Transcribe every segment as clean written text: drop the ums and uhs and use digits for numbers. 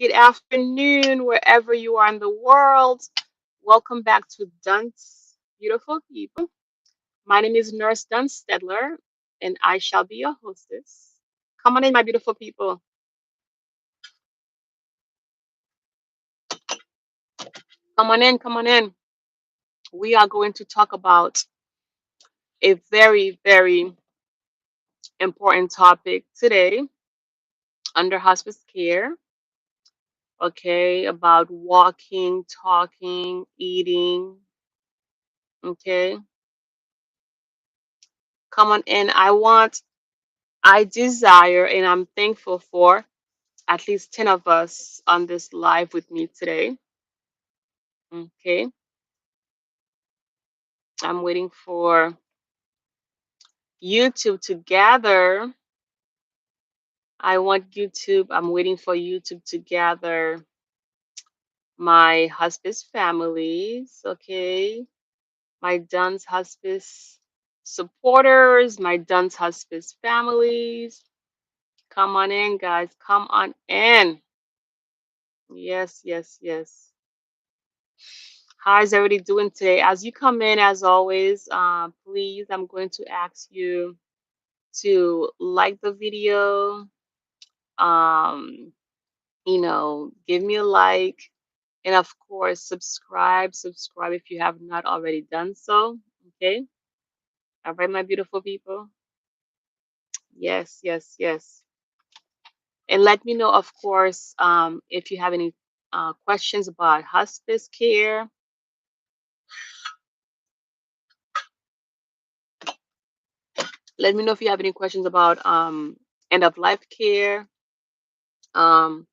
good afternoon, wherever you are in the world. Welcome back to Dunce Beautiful People. My name is Nurse Dunce Stedler, and I shall be your hostess. Come on in, my beautiful people. Come on in, come on in. We are going to talk about a very, very important topic today under hospice care. Okay, about walking, talking, eating. Okay, come on in. I desire, and I'm thankful for at least 10 of us on this live with me today. Okay, I'm waiting for YouTube to gather. I'm waiting for YouTube to gather my hospice families. Okay, my Duns Hospice supporters, my Duns Hospice families. Come on in, guys. Come on in. Yes, yes, yes. How's everybody doing today? As you come in, as always, please, I'm going to ask you to like the video, um, give me a like, and of course, subscribe if you have not already done so. Okay. All right, my beautiful people. Yes, yes, yes. And let me know, of course, if you have any questions about hospice care. Let me know if you have any questions about end of life care. Um,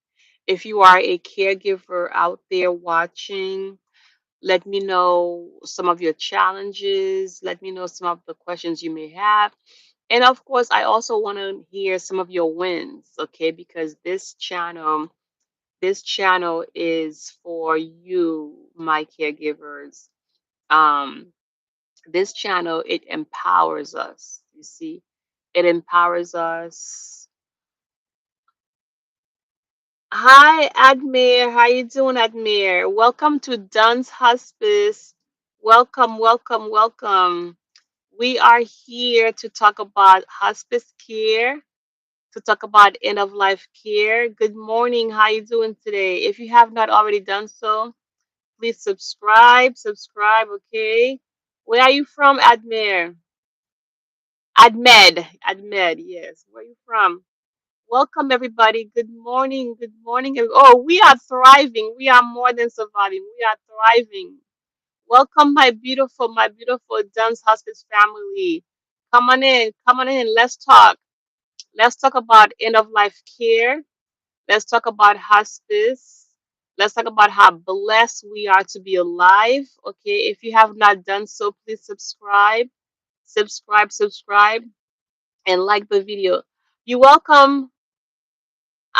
if you are a caregiver out there watching, let me know some of your challenges. Let me know some of the questions you may have. And of course, I also want to hear some of your wins, okay? Because this channel is for you, my caregivers. Um, this channel, it empowers us. You see, it empowers us. Hi, Admir. How you doing, Admir? Welcome to Duns Hospice. Welcome, welcome, welcome. We are here to talk about hospice care, to talk about end of life care. Good morning. How you doing today? If you have not already done so, please subscribe, okay? Where are you from, Admir? Admed, yes. Where are you from? Welcome, everybody. Good morning. Good morning. Oh, we are thriving. We are more than surviving. We are thriving. Welcome, my beautiful Duns Hospice family. Come on in. Come on in. Let's talk. Let's talk about end of life care. Let's talk about hospice. Let's talk about how blessed we are to be alive. Okay. If you have not done so, please subscribe, and like the video. You welcome.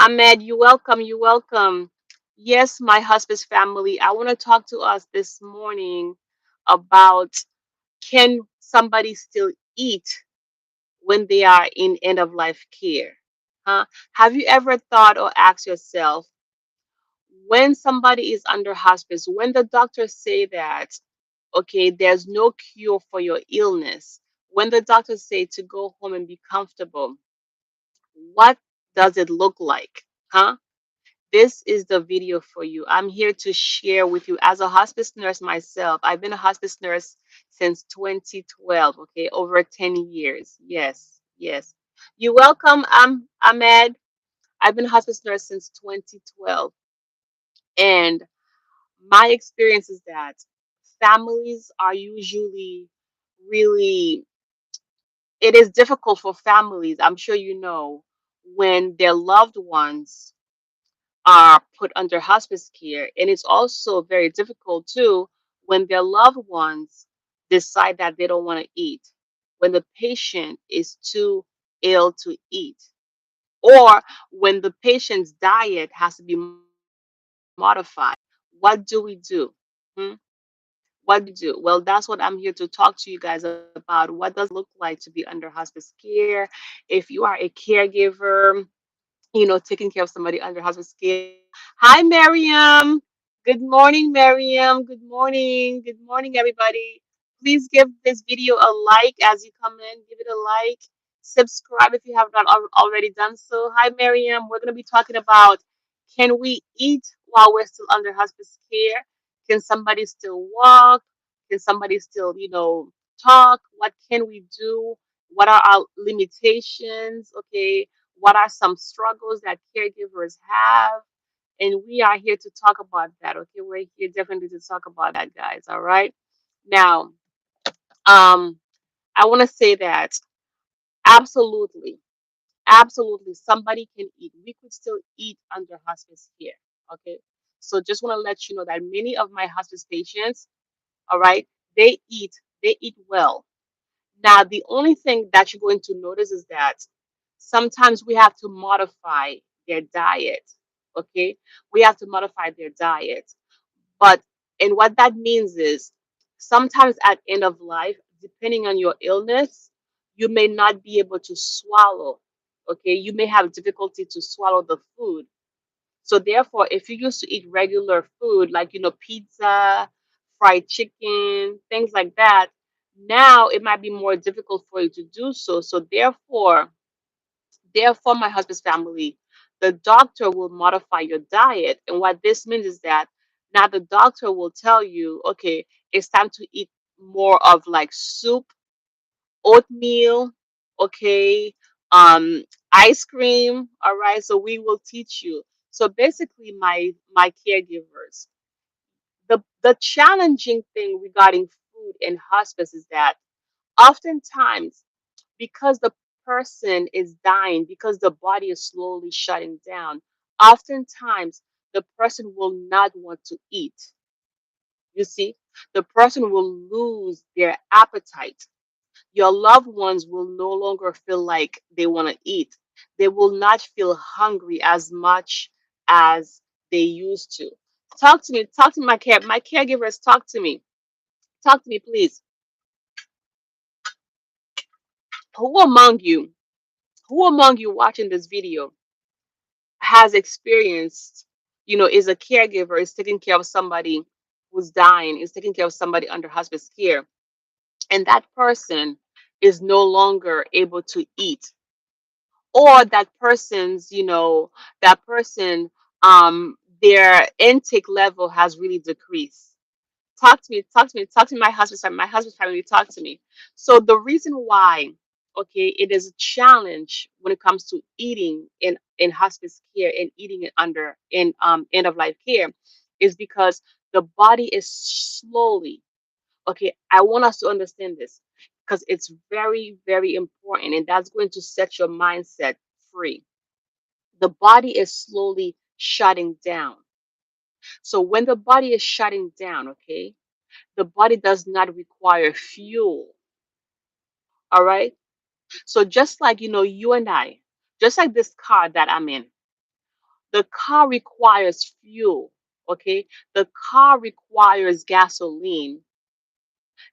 Ahmed, you welcome. Yes, my hospice family, I want to talk to us this morning about, can somebody still eat when they are in end of life care? Huh? Have you ever thought or asked yourself, when somebody is under hospice, when the doctors say that, okay, there's no cure for your illness, when the doctors say to go home and be comfortable, what does it look like? Huh? This is the video for you. I'm here to share with you as a hospice nurse myself. I've been a hospice nurse since 2012, okay, over 10 years. Yes, yes. You're welcome. I'm Ahmed. I've been a hospice nurse since 2012. And my experience is that families are usually really, it is difficult for families, I'm sure you know, when their loved ones are put under hospice care. And it's also very difficult too when their loved ones decide that they don't want to eat, when the patient is too ill to eat, or when the patient's diet has to be modified. What do we do? Hmm? What do we do? Well, that's what I'm here to talk to you guys about. What does it look like to be under hospice care? If you are a caregiver, taking care of somebody under hospice care. Hi, Miriam. Good morning, Miriam. Good morning. Good morning, everybody. Please give this video a like as you come in. Give it a like. Subscribe if you have not already done so. Hi, Miriam. We're going to be talking about, can we eat while we're still under hospice care? Can somebody still walk? Can somebody still, talk? What can we do? What are our limitations? Okay, what are some struggles that caregivers have? And we are here to talk about that. Okay, we're here definitely to talk about that, guys. All right. Now, um, I want to say that absolutely, absolutely, somebody can eat. We could still eat under hospice here. Okay. So just want to let you know that many of my hospice patients, all right, they eat, they eat well. Now, the only thing that you're going to notice is that sometimes we have to modify their diet. Okay, we have to modify their diet. But and what that means is sometimes at end of life, depending on your illness, you may not be able to swallow. Okay, you may have difficulty to swallow the food. So therefore, if you used to eat regular food like pizza, fried chicken, things like that, now it might be more difficult for you to do so. So therefore, my husband's family, the doctor will modify your diet. And what this means is that now the doctor will tell you, okay, it's time to eat more of like soup, oatmeal, okay, um, ice cream. All right. So we will teach you. So basically, my caregivers, the challenging thing regarding food in hospice is that oftentimes, because the person is dying, because the body is slowly shutting down, oftentimes the person will not want to eat. You see, the person will lose their appetite. Your loved ones will no longer feel like they want to eat. They will not feel hungry as much as they used to. Talk to me, my caregivers, talk to me, please. Who among you, who among you watching this video has experienced, is a caregiver, is taking care of somebody who's dying, is taking care of somebody under hospice care, and that person is no longer able to eat, or that person's, that person, their intake level has really decreased. Talk to me, talk to me, talk to my husband. My husband's family, talk to me. So the reason why, okay, it is a challenge when it comes to eating in hospice care and eating it under in end of life care is because the body is slowly, okay, I want us to understand this because it's very, very important, and that's going to set your mindset free. The body is slowly shutting down. So when the body is shutting down, okay, the body does not require fuel. All right. So just like, you and I, just like this car that I'm in, the car requires fuel. Okay. The car requires gasoline.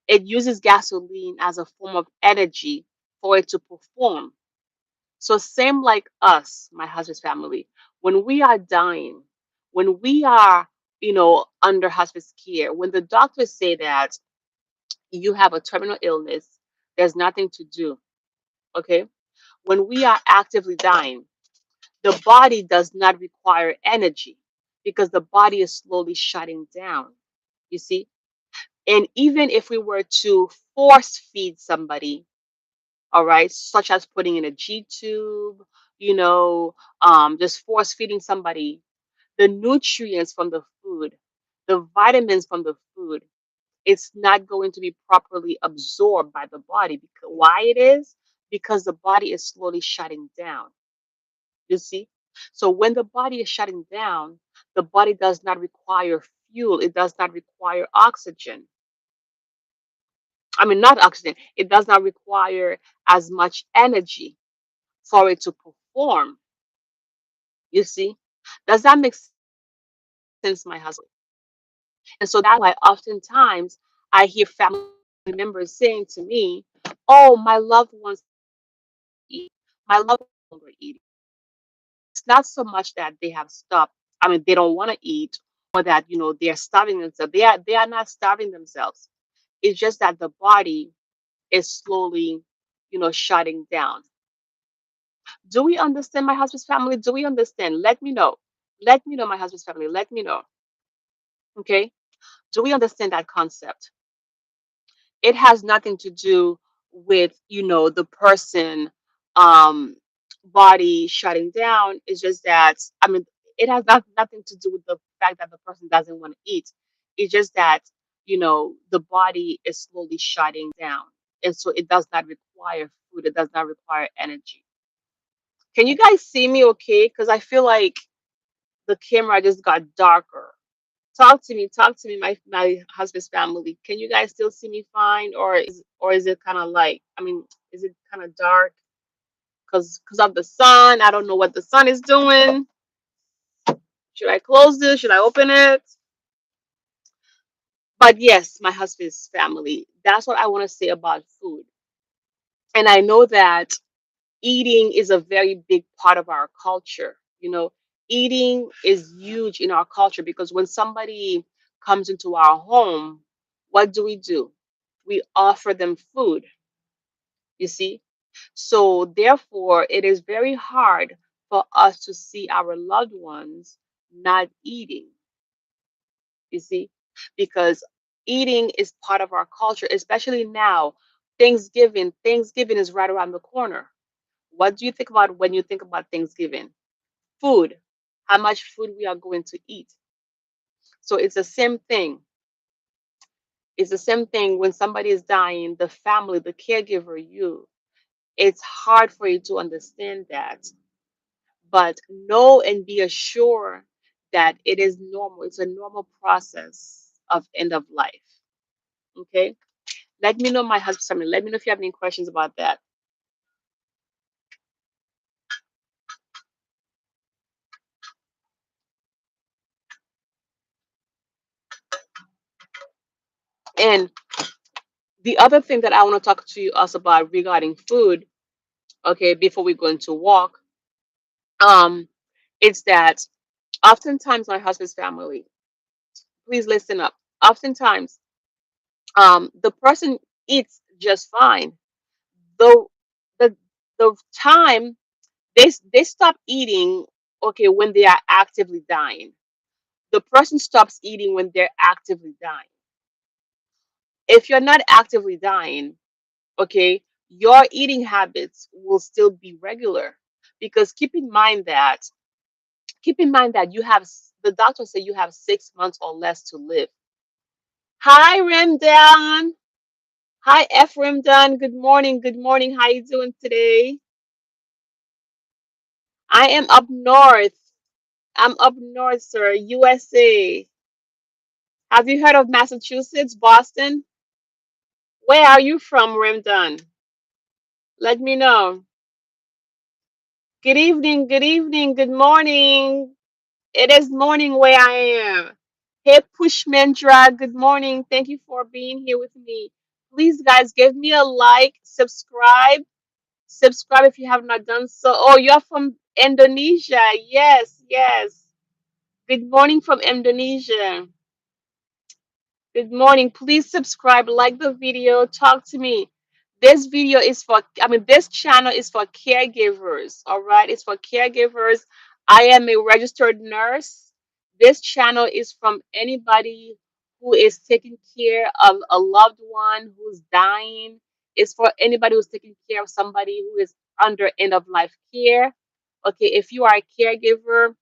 It uses gasoline as a form of energy for it to perform. So, same like us, my husband's family, when we are dying, when we are, under hospice care, when the doctors say that you have a terminal illness, there's nothing to do. Okay. When we are actively dying, the body does not require energy because the body is slowly shutting down. You see? And even if we were to force feed somebody, all right, such as putting in a G tube, just force feeding somebody, the nutrients from the food, the vitamins from the food, it's not going to be properly absorbed by the body. Because why it is? Because the body is slowly shutting down. You see? So when the body is shutting down, the body does not require fuel. It does not require oxygen. I mean, not oxygen. It does not require as much energy for it to perform. You see? Does that make sense, my husband? And so that's why oftentimes I hear family members saying to me, "Oh, my loved ones eat. My loved ones no longer eat." It's not so much that they have stopped. I mean, they don't want to eat, or that they're starving themselves. They are not starving themselves. It's just that the body is slowly, shutting down. Do we understand, my husband's family? Do we understand? Let me know. Let me know, my husband's family. Let me know. Okay. Do we understand that concept? It has nothing to do with the person um body shutting down. It's just that, I mean, it has nothing to do with the fact that the person doesn't want to eat. It's just that the body is slowly shutting down, and so it does not require food, it does not require energy. Can you guys see me okay? Because I feel like the camera just got darker. Talk to me, my husband's family. Can you guys still see me fine, or is it kind of like, I mean, is it kind of dark because of the sun? I don't know what the sun is doing. Should I close this? Should I open it? But yes, my husband's family. That's what I want to say about food. And I know that eating is a very big part of our culture. Eating is huge in our culture because when somebody comes into our home, what do? We offer them food, you see. So therefore, it is very hard for us to see our loved ones not eating, you see, because eating is part of our culture, especially now. Thanksgiving is right around the corner. What do you think about when you think about Thanksgiving? Food. How much food we are going to eat. So it's the same thing. It's the same thing when somebody is dying, the family, the caregiver, it's hard for you to understand that. But know and be assured that it is normal. It's a normal process of end of life. Okay. Let me know, my husband. Let me know if you have any questions about that. And the other thing that I want to talk to us about regarding food, okay, before we go into walk, um, it's that oftentimes my husband's family, please listen up. Oftentimes, the person eats just fine. Though the time they stop eating, okay, when they are actively dying. The person stops eating when they're actively dying. If you're not actively dying, okay, your eating habits will still be regular, because keep in mind that the doctor said you have 6 months or less to live. Hi, Remdan. Hi, F. Remdan. Good morning. Good morning. How you doing today? I am up north. I'm up north, sir. USA. Have you heard of Massachusetts, Boston? Where are you from, Remdan? Let me know. Good evening. Good evening. Good morning. It is morning where I am. Hey, Pushmendra, good morning. Thank you for being here with me. Please, guys, give me a like, subscribe. Subscribe if you have not done so. Oh, you're from Indonesia. Yes, yes. Good morning from Indonesia. Good morning. Please subscribe, like the video, talk to me. This channel is for caregivers, all right? It's for caregivers. I am a registered nurse. This channel is from anybody who is taking care of a loved one who's dying. It's for anybody who's taking care of somebody who is under end of life care. Okay, if you are a caregiver,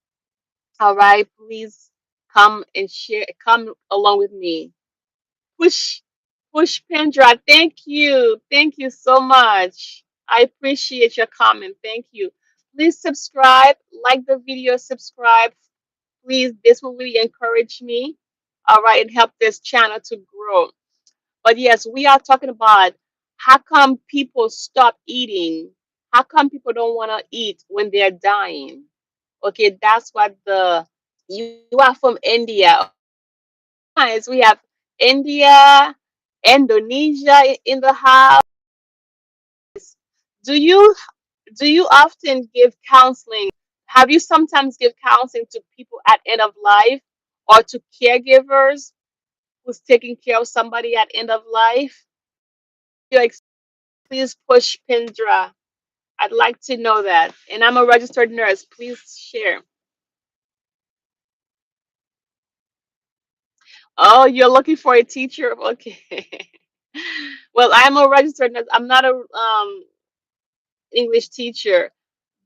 all right, please come along with me. Push, push Pendra. Thank you so much. I appreciate your comment. Thank you. Please subscribe, like the video, subscribe. Please, this will really encourage me. All right, and help this channel to grow. But yes, we are talking about how come people stop eating? How come people don't want to eat when they're dying? Okay, that's what the you are from India. Nice. We have India, Indonesia in the house. Do you do you often give counseling? Have you sometimes give counseling to people at end of life or to caregivers who's taking care of somebody at end of life? Your please push Pindra. I'd like to know that. And I'm a registered nurse. Please share. Oh, you're looking for a teacher? Okay. Well, I'm a registered nurse. I'm not a English teacher,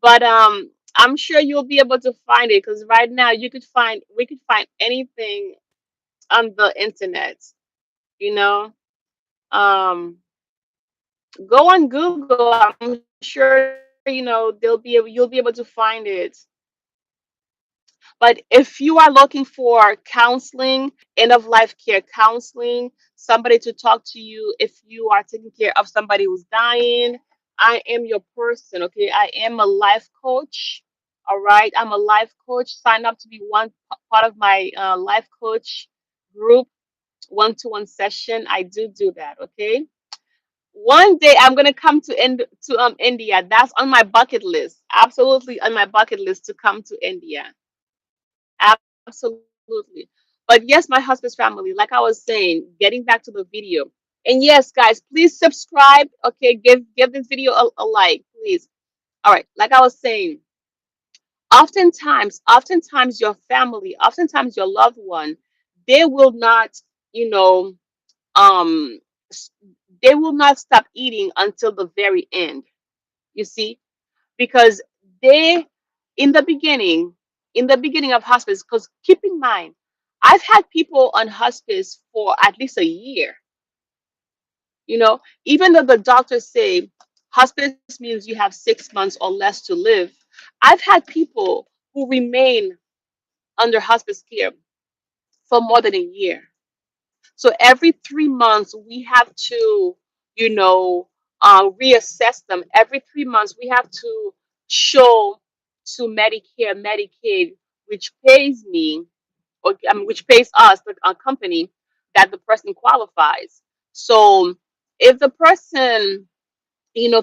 but I'm sure you'll be able to find it because right now we could find anything on the internet, you know. Um, go on Google. I'm sure you'll be able to find it. But if you are looking for counseling, end of life care counseling, somebody to talk to you if you are taking care of somebody who's dying, I am your person, okay? I am a life coach. All right, I'm a life coach. Sign up to be one part of my life coach group, one-to-one session. I do that, okay? One day I'm gonna come to India. That's on my bucket list. Absolutely on my bucket list to come to India. Absolutely. But yes, my husband's family, like I was saying, getting back to the video. And yes, guys, please subscribe. Okay, give this video a like, please. All right, like I was saying, oftentimes your family, oftentimes your loved one, they will not, you know, um, s- they will not stop eating until the very end. You see, because they in the beginning of hospice, because keep in mind, I've had people on hospice for at least a year. Even though the doctors say hospice means you have 6 months or less to live, I've had people who remain under hospice care for more than a year. So every 3 months, we have to, you know, reassess them. Every 3 months, we have to show to Medicare, Medicaid, which pays me, or which pays us, the company, that the person qualifies. So if the person,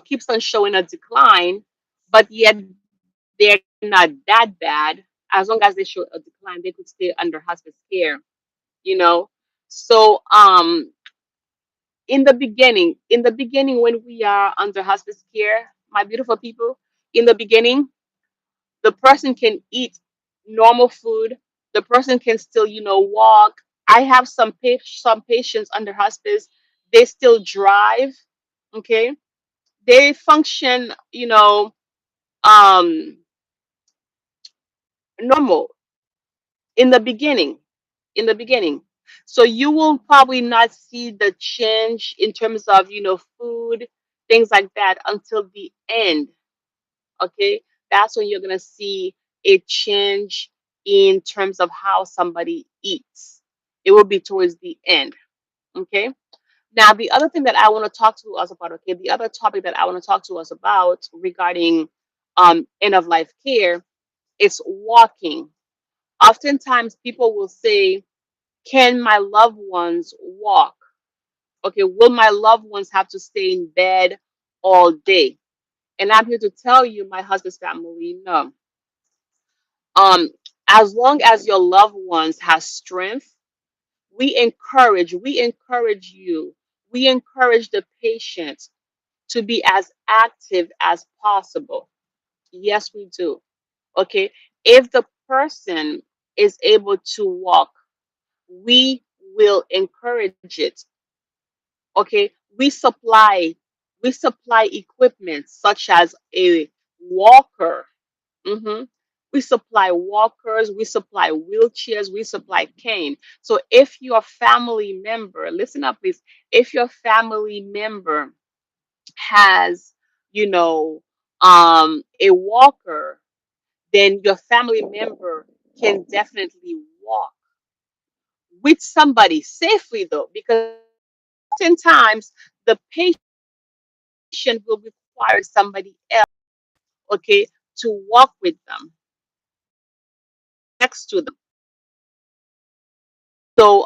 keeps on showing a decline, but yet they're not that bad, as long as they show a decline, they could stay under hospice care, you know. So in the beginning when we are under hospice care, my beautiful people, in the beginning, the person can eat normal food, the person can still, walk. I have some patients under hospice, they still drive, okay, they function, um normal in the beginning, so you will probably not see the change in terms of, food, things like that, until the end. Okay, that's when you're going to see a change in terms of how somebody eats. It will be towards the end. Okay, now the other thing that I want to talk to us about, okay, the other topic that I want to talk to us about regarding end of life care is walking. Oftentimes people will say, can my loved ones walk? Okay, will my loved ones have to stay in bed all day? And I'm here to tell you, my husband's family, no. Um, as long as your loved ones have strength, we encourage you, we encourage the patient to be as active as possible. Yes, we do. Okay, if the person is able to walk, we will encourage it. Okay, we supply equipment such as a walker. Mhm. We supply walkers, we supply wheelchairs, we supply cane. So if your family member, listen up, please, if your family member has, you know, a walker, then your family member can definitely walk with somebody safely, though, because oftentimes the patient will require somebody else, okay, to walk with them, next to them. So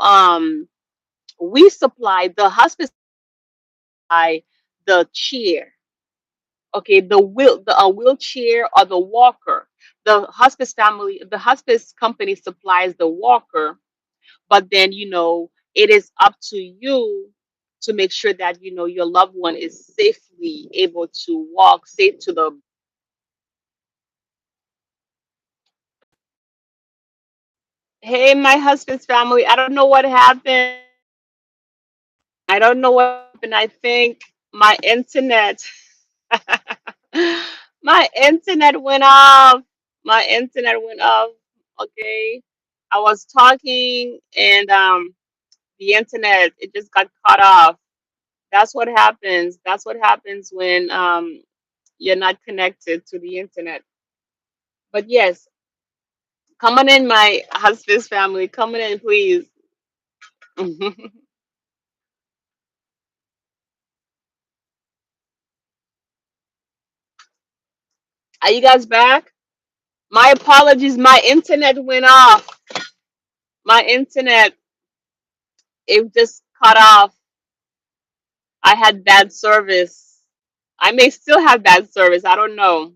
we supply the hospice, supply the chair, Okay, the wheelchair or the walker. The hospice company supplies the walker, but then it is up to you to make sure that your loved one is safely able to walk safe to the. Hey, my husband's family, I don't know what happened. I don't know what happened. I think my internet my internet went off. My internet went off. Okay. I was talking and the internet, it just got cut off. That's what happens. That's what happens when you're not connected to the internet. But yes, come on in, my husband's family. Come on in, please. Are you guys back? My apologies. My internet went off. My internet, it just cut off. I had bad service. I may still have bad service. I don't know.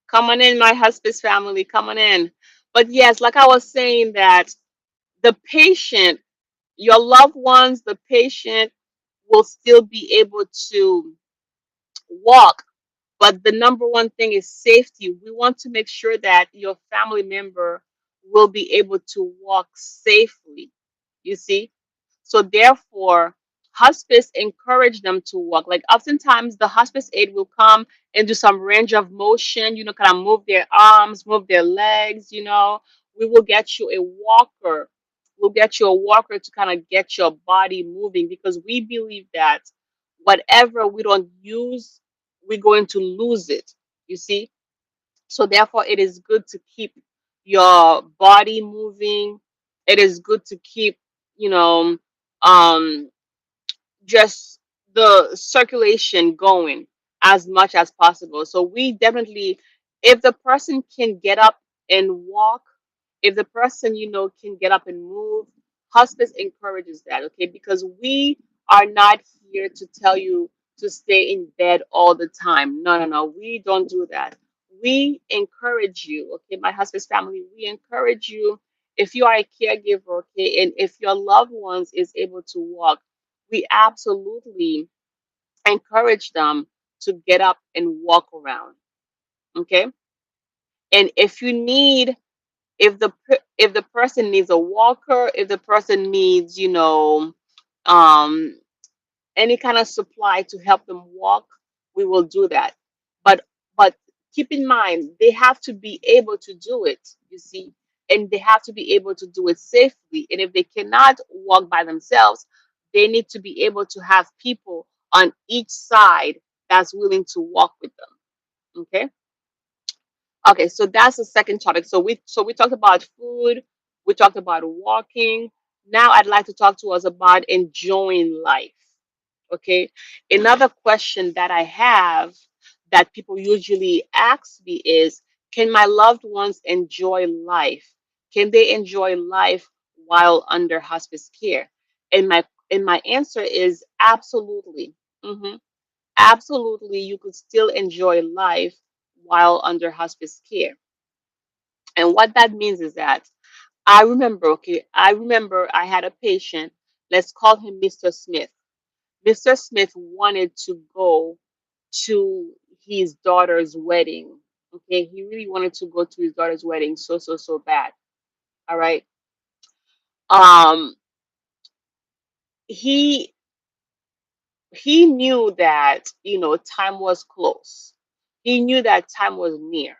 Come on in, my hospice family. Come on in. But yes, like I was saying, that the patient, your loved ones, the patient will still be able to walk. But the number one thing is safety. We want to make sure that your family member will be able to walk safely. You see? So therefore, hospice encourage them to walk. Like oftentimes the hospice aide will come and do some range of motion, kind of move their arms, move their legs. We will get you a walker. We'll get you a walker to kind of get your body moving, because we believe that whatever we don't use, we're going to lose it. You see? So therefore, it is good to keep your body moving. It is good to keep, you know, um, just the circulation going as much as possible. So we definitely, if the person can get up and walk, if the person can get up and move, hospice encourages that. Okay, because we are not here to tell you to stay in bed all the time. No, no, no, we don't do that. We encourage you. Okay, my hospice family, we encourage you. If you are a caregiver, okay, and if your loved ones is able to walk, we absolutely encourage them to get up and walk around. Okay, and if the person needs a walker, if the person needs um any kind of supply to help them walk, we will do that. But keep in mind, they have to be able to do it, you see, and they have to be able to do it safely. And if they cannot walk by themselves, they need to be able to have people on each side that's willing to walk with them. Okay. Okay, so that's the second topic. So we talked about food, we talked about walking. Now I'd like to talk to us about enjoying life. Okay. Another question that I have that people usually ask me is, can my loved ones enjoy life? Can they enjoy life while under hospice care? And my answer is absolutely. Mhm. Absolutely, you could still enjoy life while under hospice care. And what that means is that I remember I had a patient, let's call him Mr. Smith. Mr. Smith wanted to go to his daughter's wedding. Okay, he really wanted to go to his daughter's wedding so, so, so bad. All right. Um, he he knew that time was close. He knew that time was near.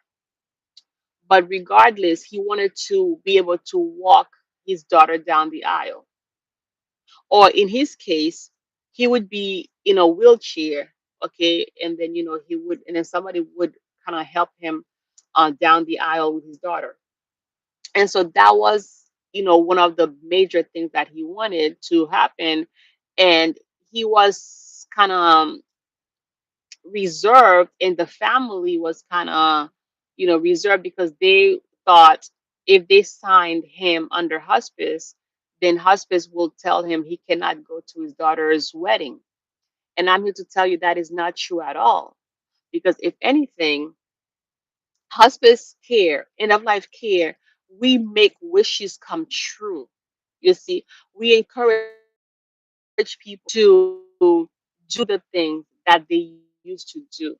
But regardless, he wanted to be able to walk his daughter down the aisle. Or in his case, he would be in a wheelchair, okay, and then and then somebody would kind of help him down the aisle with his daughter. And so that was, one of the major things that he wanted to happen. And he was kind of reserved, and the family was kind of reserved, because they thought if they signed him under hospice, then hospice will tell him he cannot go to his daughter's wedding. And I'm here to tell you that is not true at all. because if anything, hospice care, end of life care, we make wishes come true. You see, we encourage people to do the things that they used to do.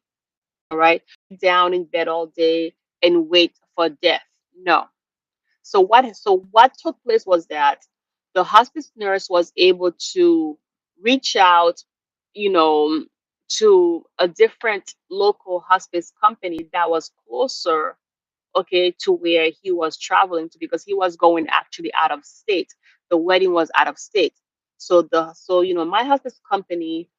All right. Down in bed all day and wait for death. No. So what took place was that the hospice nurse was able to reach out, you know, to a different local hospice company that was closer, okay, to where he was traveling to, because he was going actually out of state. The wedding was out of state. So my hospice company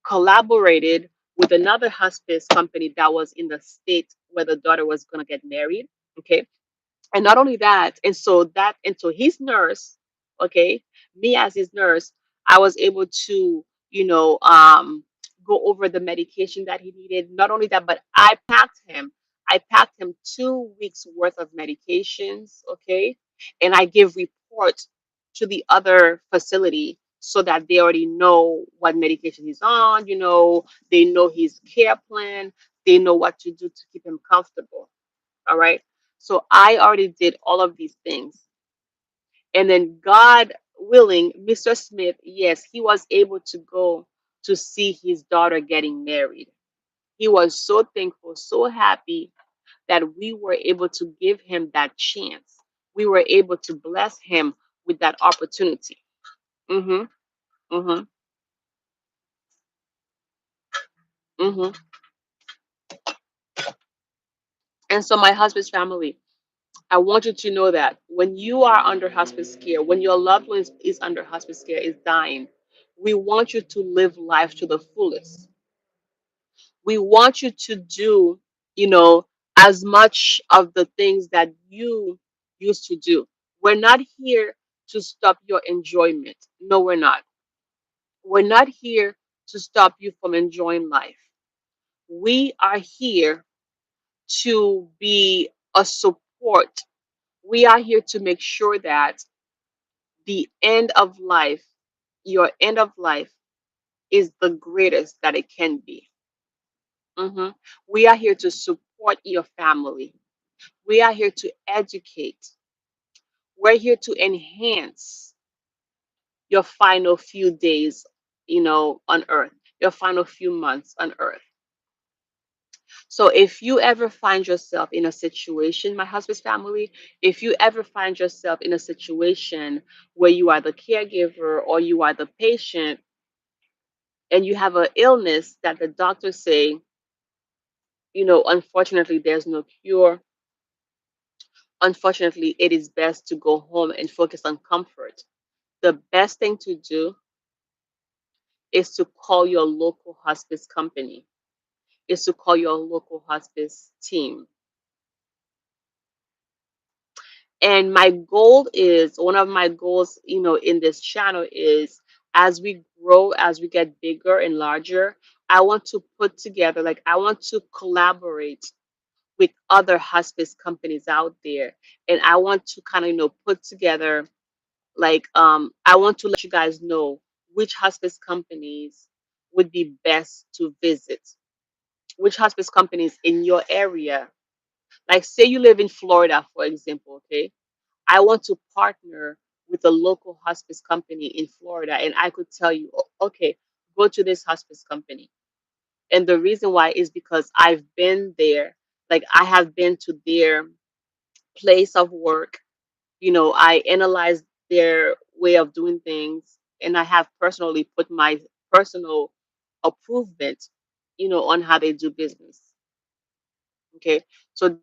collaborated with another hospice company that was in the state where the daughter was going to get married. Okay. And not only that, and so his nurse, okay, me as his nurse, I was able to, go over the medication that he needed. Not only that, but I packed him 2 weeks worth of medications, okay, and I give reports to the other facility so that they already know what medication he's on. They know his care plan, they know what to do to keep him comfortable. All right. So I already did all of these things. And then, God willing, Mr. Smith, yes, he was able to go to see his daughter getting married. He was so thankful, so happy that we were able to give him that chance. We were able to bless him with that opportunity. Mm-hmm. Mm-hmm. Mm-hmm. And so, my husband's family, I want you to know that when you are under hospice care, when your loved one is under hospice care, is dying, we want you to live life to the fullest. We want you to do, you know, as much of the things that you used to do. We're not here to stop your enjoyment. No, we're not. We're not here to stop you from enjoying life. We are here to be a support. We are here to make sure that the end of life, your end of life, is the greatest that it can be. Mhm. We are here to support your family. We are here to educate. We're here to enhance your final few days, on earth, your final few months on earth. So if you ever find yourself in a situation, my husband's family, if you ever find yourself in a situation where you are the caregiver or you are the patient, and you have an illness that the doctors say, unfortunately, there's no cure. Unfortunately, it is best to go home and focus on comfort. The best thing to do is to call your local hospice company, is to call your local hospice team. And my goal is, one of my goals, in this channel is, as we grow, as we get bigger and larger, I want to put together, like, I want to collaborate with other hospice companies out there. And I want to kind of, put together, like, I want to let you guys know which hospice companies would be best to visit, which hospice companies in your area. Like, say you live in Florida, for example, okay? I want to partner with a local hospice company in Florida, and I could tell you, okay, go to this hospice company. And the reason why is because I've been there. Like, I have been to their place of work. I analyze their way of doing things, and I have personally put my personal approval, on how they do business. Okay. So